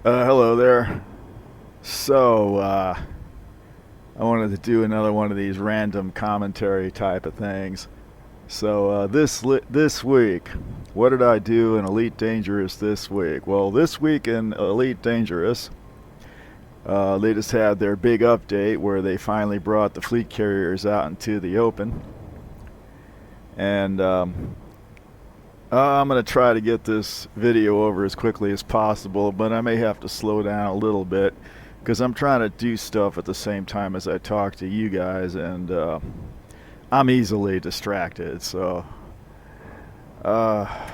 Hello there. So, I wanted to do another one of these random commentary type of things. So, this week, what did I do in Elite Dangerous this week? Well, this week in Elite Dangerous, they just had their big update where they finally brought the fleet carriers out into the open. And I'm going to try to get this video over as quickly as possible, but I may have to slow down a little bit because I'm trying to do stuff at the same time as I talk to you guys, and I'm easily distracted. Uh,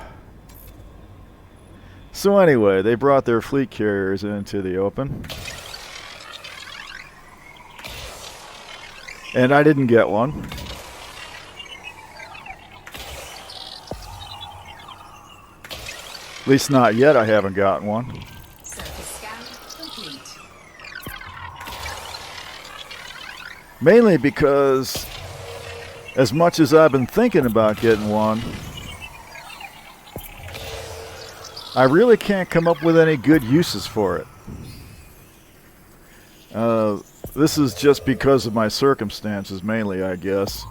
so anyway, they brought their fleet carriers into the open, and I didn't get one. At least not yet. I haven't gotten one. Surface scan complete. Mainly because, as much as I've been thinking about getting one, I really can't come up with any good uses for it. This is just because of my circumstances, mainly, I guess.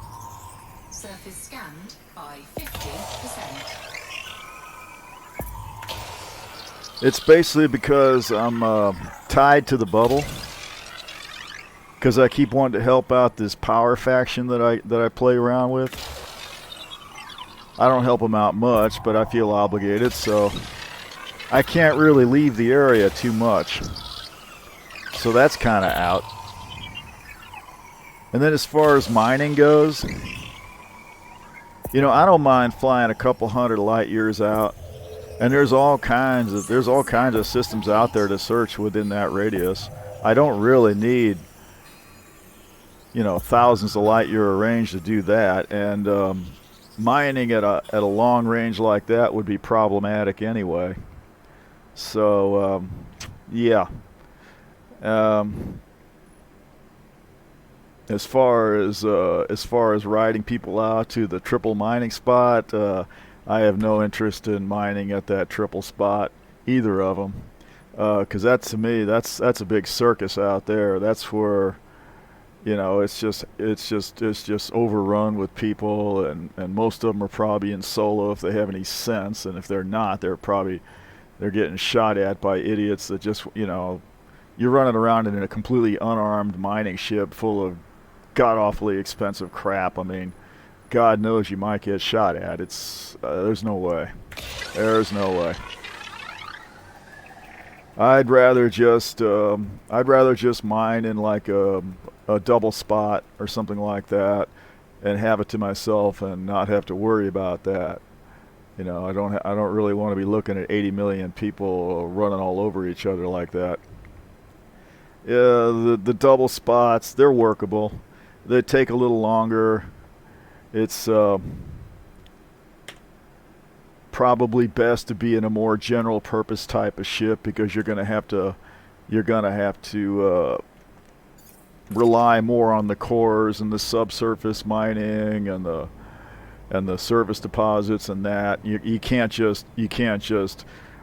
Surface scanned by 50%. It's basically because I'm tied to the bubble. Because I keep wanting to help out this power faction that I play around with. I don't help them out much, but I feel obligated, so I can't really leave the area too much. So that's kind of out. And then as far as mining goes, I don't mind flying a couple hundred light years out. And there's all kinds of systems out there to search within that radius. I don't really need, thousands of light year range to do that. And mining at a long range like that would be problematic anyway. So yeah. As far as riding people out to the triple mining spot, I have no interest in mining at that triple spot, either of them, because to me that's a big circus out there. That's where, it's just overrun with people, and most of them are probably in solo if they have any sense, and if they're not, they're getting shot at by idiots that just, you're running around in a completely unarmed mining ship full of god-awfully expensive crap. I mean, God knows you might get shot at. There's no way. There's no way. I'd rather just mine in like a double spot or something like that, and have it to myself and not have to worry about that. I don't really want to be looking at 80 million people running all over each other like that. Yeah, the double spots, they're workable. They take a little longer. It's probably best to be in a more general purpose type of ship, because you're gonna have to rely more on the cores and the subsurface mining and the surface deposits and that. You can't just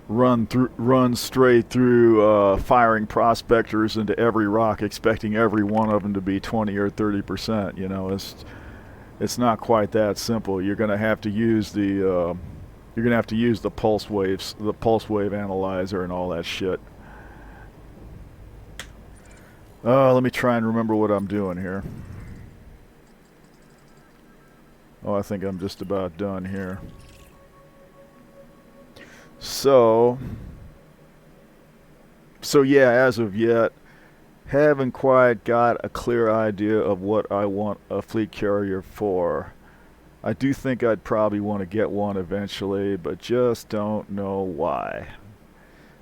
run straight through firing prospectors into every rock expecting every one of them to be 20 or 30%. It's not quite that simple. You're going to have to use the pulse wave analyzer and all that shit. Let me try and remember what I'm doing here. Oh, I think I'm just about done here. So yeah, as of yet, haven't quite got a clear idea of what I want a fleet carrier for. I do think I'd probably want to get one eventually, but just don't know why.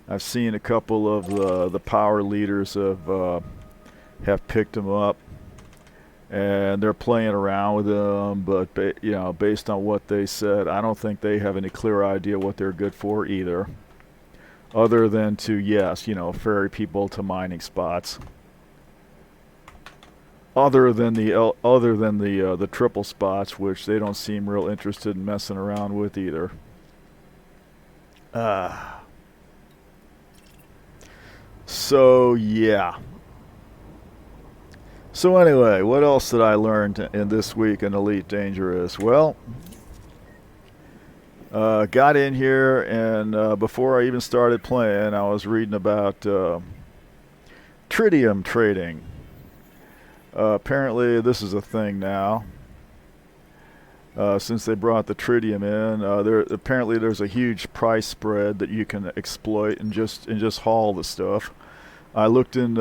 I've seen a couple of the power leaders have picked them up, and they're playing around with them, but based on what they said, I don't think they have any clear idea what they're good for either, other than to ferry people to mining spots. Other than the triple spots, which they don't seem real interested in messing around with either. So yeah. So anyway, what else did I learn in this week in Elite Dangerous? Well, got in here and before I even started playing, I was reading about tritium trading. Apparently, this is a thing now. Since they brought the tritium in, apparently there's a huge price spread that you can exploit and just haul the stuff. I looked in.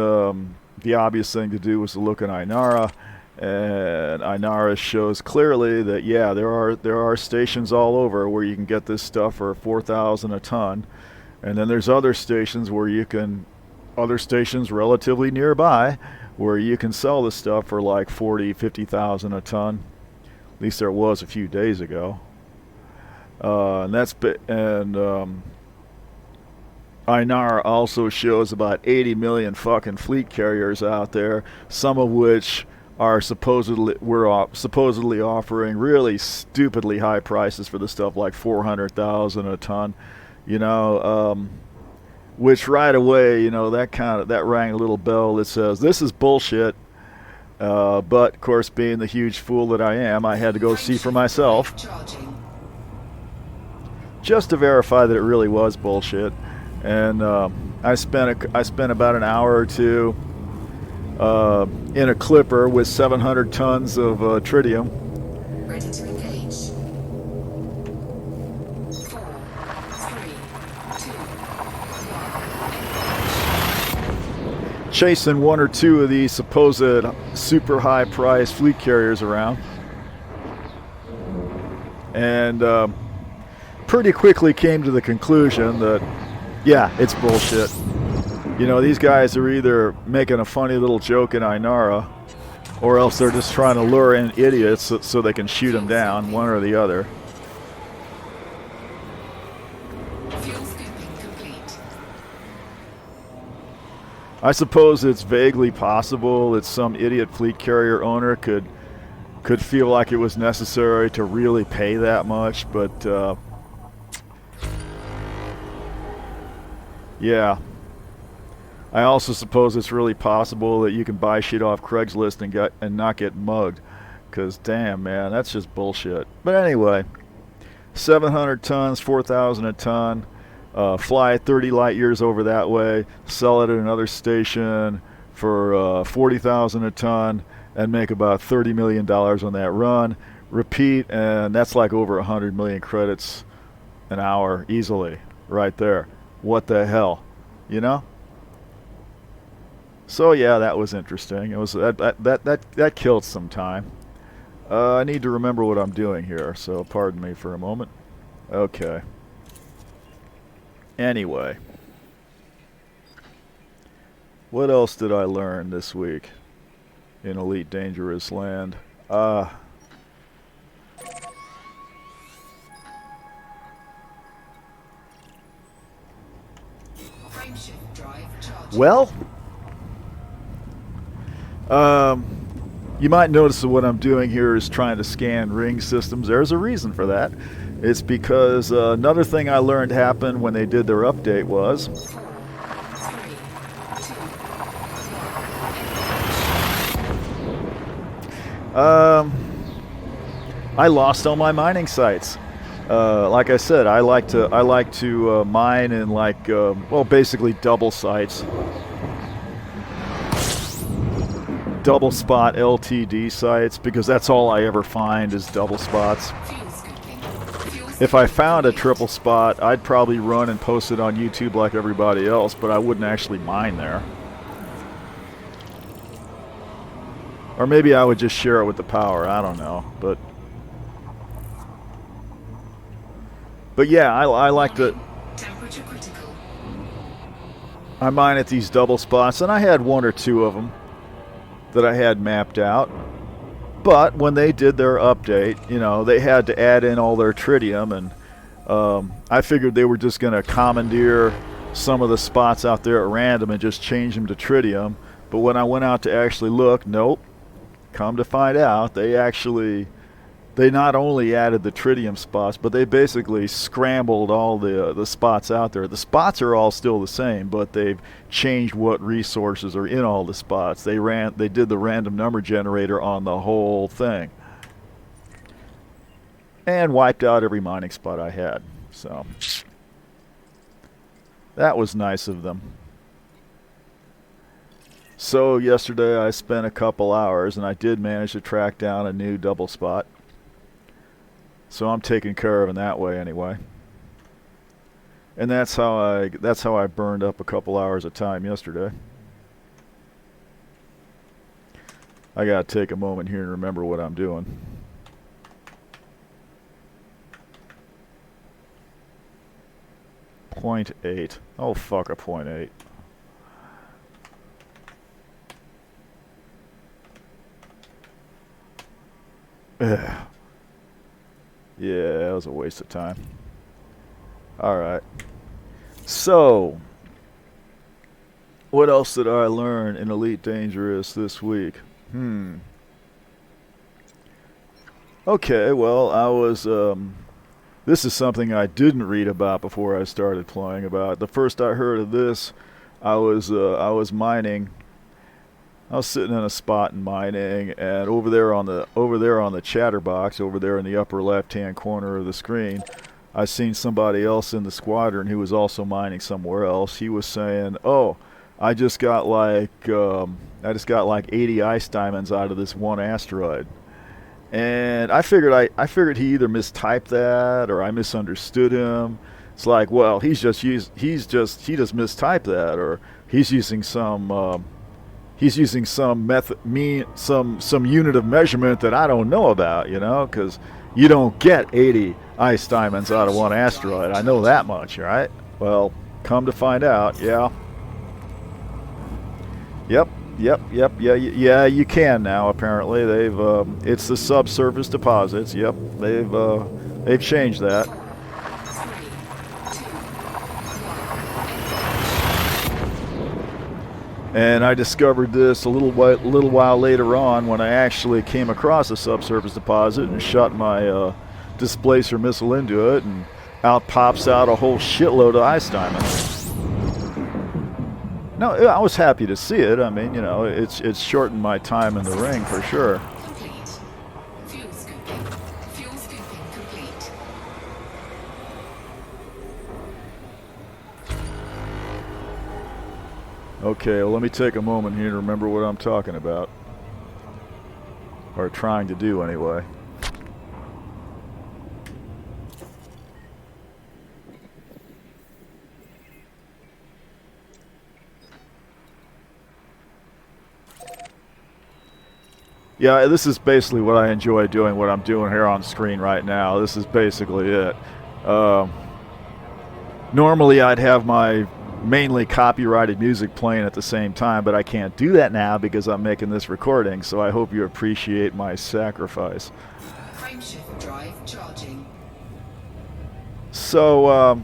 The obvious thing to do was to look at Inara, and Inara shows clearly that yeah, there are stations all over where you can get this stuff for 4,000 a ton, and then there's other stations other stations relatively nearby where you can sell this stuff for like 40, 50,000 a ton. At least there was a few days ago. And Einar also shows about 80 million fucking fleet carriers out there, some of which are supposedly offering really stupidly high prices for the stuff, like 400,000 a ton. You know, which right away, that rang a little bell that says this is bullshit. But of course, being the huge fool that I am, I had to go see for myself, just to verify that it really was bullshit. And I spent about an hour or two in a clipper with 700 tons of tritium. Ready to engage. 4, 3, 2, 1. Chasing one or two of these supposed super high price fleet carriers around. And pretty quickly came to the conclusion that, yeah, it's bullshit. These guys are either making a funny little joke in Inara, or else they're just trying to lure in idiots so they can shoot them down, one or the other. Fuel scooping complete. I suppose it's vaguely possible that some idiot fleet carrier owner could feel like it was necessary to really pay that much, but yeah. I also suppose it's really possible that you can buy shit off Craigslist and not get mugged. Because damn, man, that's just bullshit. But anyway, 700 tons, 4,000 a ton. Fly 30 light years over that way. Sell it at another station for 40,000 a ton, and make about $30 million on that run. Repeat, and that's like over 100 million credits an hour easily, right there. What the hell, So yeah, that was interesting. It was that killed some time. I need to remember what I'm doing here, so pardon me for a moment. Okay. Anyway, what else did I learn this week in Elite Dangerous Land? Frameshift drive charging. Well, you might notice that what I'm doing here is trying to scan ring systems. There's a reason for that. It's because another thing I learned happened when they did their update was 4, 3, 2, 1. I lost all my mining sites. Like I said, I like to mine in basically double sites. Double spot LTD sites, because that's all I ever find is double spots. Fuel scooping. Fuel If I found a triple spot, I'd probably run and post it on YouTube like everybody else, but I wouldn't actually mine there. Or maybe I would just share it with the power, I don't know. But yeah, I like to... Temperature critical. I mine at these double spots, and I had one or two of them that I had mapped out. But when they did their update, they had to add in all their tritium, and I figured they were just going to commandeer some of the spots out there at random and just change them to tritium. But when I went out to actually look, nope. Come to find out, they actually they not only added the tritium spots, but they basically scrambled all the spots out there. The spots are all still the same, but they've changed what resources are in all the spots. They did the random number generator on the whole thing, and wiped out every mining spot I had. So that was nice of them. So yesterday I spent a couple hours, and I did manage to track down a new double spot. So I'm taken care of in that way anyway. And that's how I burned up a couple hours of time yesterday. I gotta take a moment here and remember what I'm doing. .8. Oh fuck a .8. Ugh. Yeah, that was a waste of time. Alright. So, what else did I learn in Elite Dangerous this week? Okay, well, I was, this is something I didn't read about before I started playing about. The first I heard of this, I was mining. I was sitting in a spot and mining, and over there on the chatterbox, over there in the upper left-hand corner of the screen, I seen somebody else in the squadron who was also mining somewhere else. He was saying, "Oh, I just got like 80 ice diamonds out of this one asteroid." And I figured he either mistyped that or I misunderstood him. It's like, well, he just mistyped that, or he's using some some unit of measurement that I don't know about, because you don't get 80 ice diamonds out of one asteroid. I know that much, right? Well, come to find out, yeah. Yep, yeah, you can now, apparently. It's the subsurface deposits. Yep, they've changed that. And I discovered this a little while later on when I actually came across a subsurface deposit and shot my displacer missile into it, and out pops out a whole shitload of ice diamonds. No, I was happy to see it. I mean, it's shortened my time in the ring for sure. Complete. Fuel scooping. Fuel scooping complete. Okay, well, let me take a moment here to remember what I'm talking about. Or trying to do, anyway. Yeah, this is basically what I enjoy doing, what I'm doing here on screen right now. This is basically it. Normally I'd have my mainly copyrighted music playing at the same time, but I can't do that now because I'm making this recording, so I hope you appreciate my sacrifice. Frameshift drive charging. So,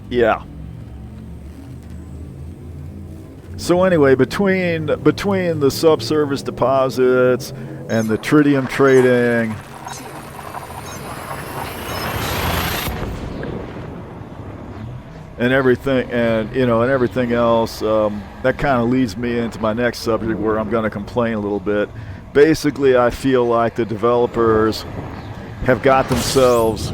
yeah. So anyway, between the subsurface deposits and the tritium trading, and everything, and everything else, that kind of leads me into my next subject, where I'm going to complain a little bit. Basically, I feel like the developers have got themselves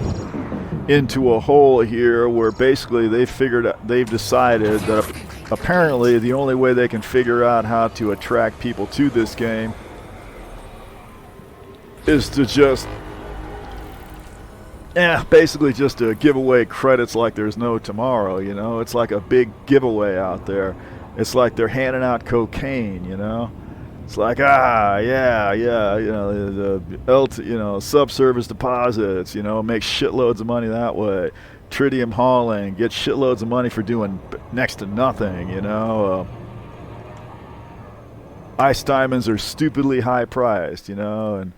into a hole here, where basically they've decided that apparently the only way they can figure out how to attract people to this game is to just basically just to give away credits like there's no tomorrow. It's like a big giveaway out there. It's like they're handing out cocaine. It's like, the subsurface deposits, make shitloads of money that way. Tritium hauling, get shitloads of money for doing next to nothing, ice diamonds are stupidly high priced, and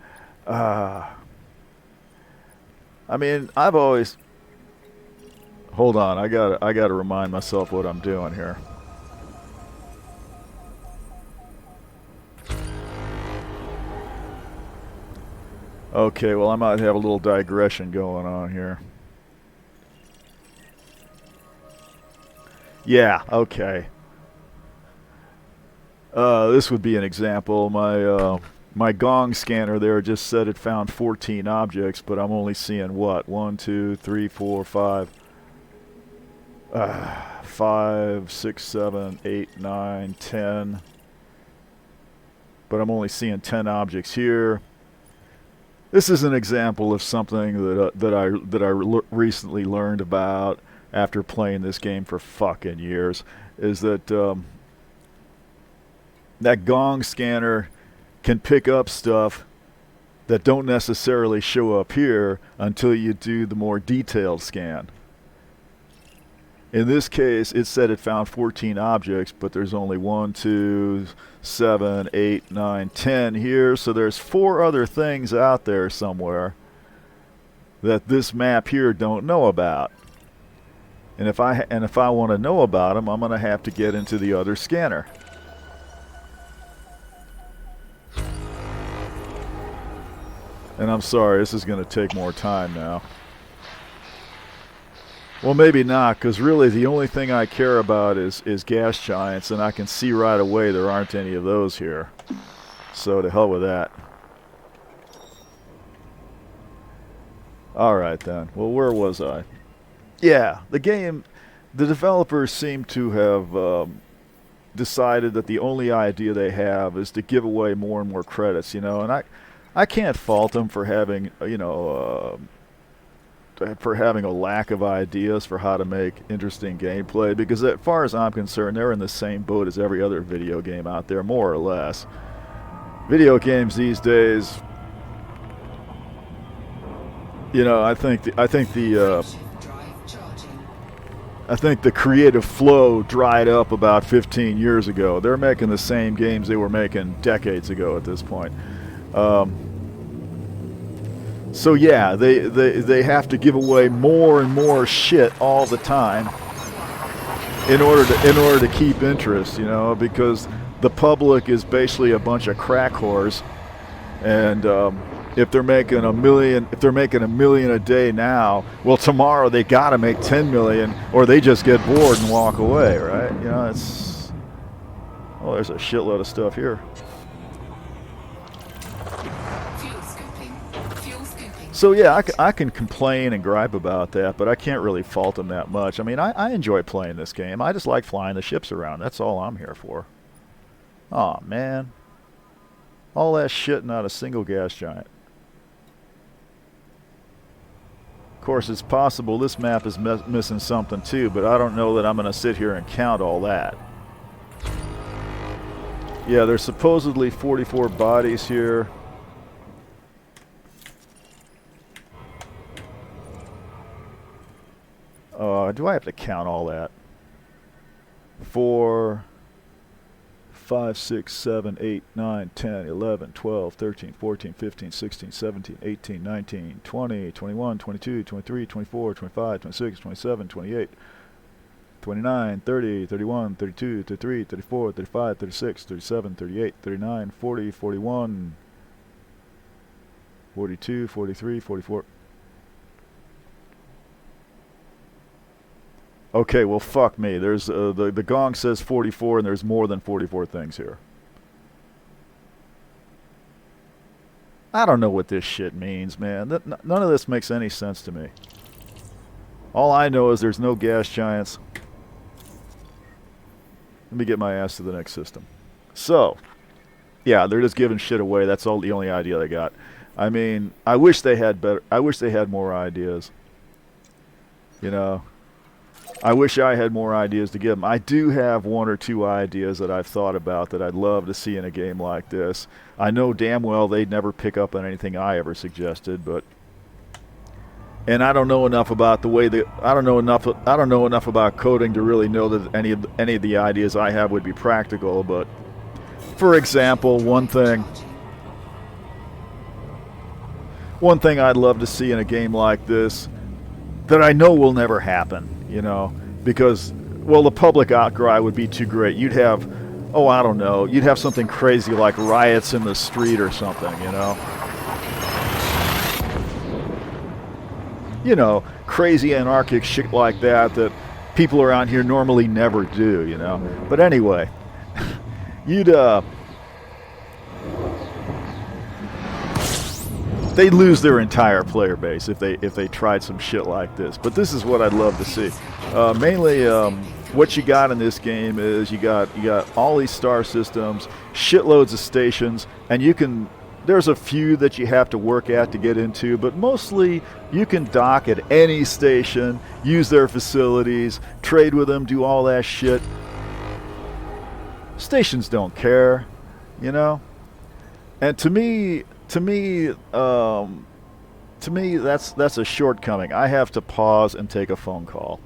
I mean, I've always, hold on, I gotta remind myself what I'm doing here. Okay, well, I might have a little digression going on here. Yeah, okay. This would be an example. My gong scanner there just said it found 14 objects, but I'm only seeing what? 1, 2, 3, 4, 5. 5, 6, 7, 8, 9, 10. But I'm only seeing 10 objects here. This is an example of something that I recently learned about after playing this game for fucking years. Is that that gong scanner can pick up stuff that don't necessarily show up here until you do the more detailed scan. In this case, it said it found 14 objects, but there's only 1, 2, 7, 8, 9, 10 here. So there's 4 other things out there somewhere that this map here don't know about. And if I want to know about them, I'm going to have to get into the other scanner. And I'm sorry, this is going to take more time now. Well, maybe not, because really the only thing I care about is gas giants, and I can see right away there aren't any of those here. So to hell with that. Alright then. Well, where was I? Yeah, the developers seem to have decided that the only idea they have is to give away more and more credits, you know, and I can't fault them for having, for having a lack of ideas for how to make interesting gameplay, because as far as I'm concerned, they're in the same boat as every other video game out there, more or less. Video games these days, you know, I think the creative flow dried up about 15 years ago. They're making the same games they were making decades ago at this point. So yeah, they have to give away more and more shit all the time in order to keep interest, you know, because the public is basically a bunch of crack whores, and if they're making a million a day now, well, tomorrow they got to make 10 million, or they just get bored and walk away, right? You know, it's, oh, there's a shitload of stuff here. So yeah, I can complain and gripe about that, but I can't really fault them that much. I mean, I enjoy playing this game. I just like flying the ships around. That's all I'm here for. Aw, man. All that shit, not a single gas giant. Of course, it's possible this map is missing something too, but I don't know that I'm going to sit here and count all that. Yeah, there's supposedly 44 bodies here. Do I have to count all that? 4, 5, 6, 7, 8, 9, 10, 11, 12, 13, 14, 15, 16, 17, 18, 19, 20, 21, 22, 23, 24, 25, 26, 27, 28, 29, 30, 31, 32, 33, 34, 35, 36, 37, 38, 39, 40, 41, 42, 43, 44. Okay, well, fuck me. There's the gong says 44, and there's more than 44 things here. I don't know what this shit means, man. None of this makes any sense to me. All I know is there's no gas giants. Let me get my ass to the next system. So, yeah, they're just giving shit away. That's all the only idea they got. I mean, I wish they had better. I wish they had more ideas. You know. I wish I had more ideas to give them. I do have 1 or 2 ideas that I've thought about that I'd love to see in a game like this. I know damn well they'd never pick up on anything I ever suggested, but and I don't know enough about the way that I don't know enough about coding to really know that any of the ideas I have would be practical, but for example, one thing I'd love to see in a game like this that I know will never happen, you know, because, well, the public outcry would be too great. You'd have, oh, I don't know, you'd have something crazy like riots in the street or something, you know. crazy anarchic shit like that people around here normally never do. But anyway, you'd they'd lose their entire player base if they tried some shit like this. But this is what I'd love to see. Mainly, what you got in this game is you got all these star systems, shitloads of stations, and you can. There's a few that you have to work at to get into, but mostly you can dock at any station, use their facilities, trade with them, do all that shit. Stations don't care, you know. And to me, that's a shortcoming. I have to pause and take a phone call.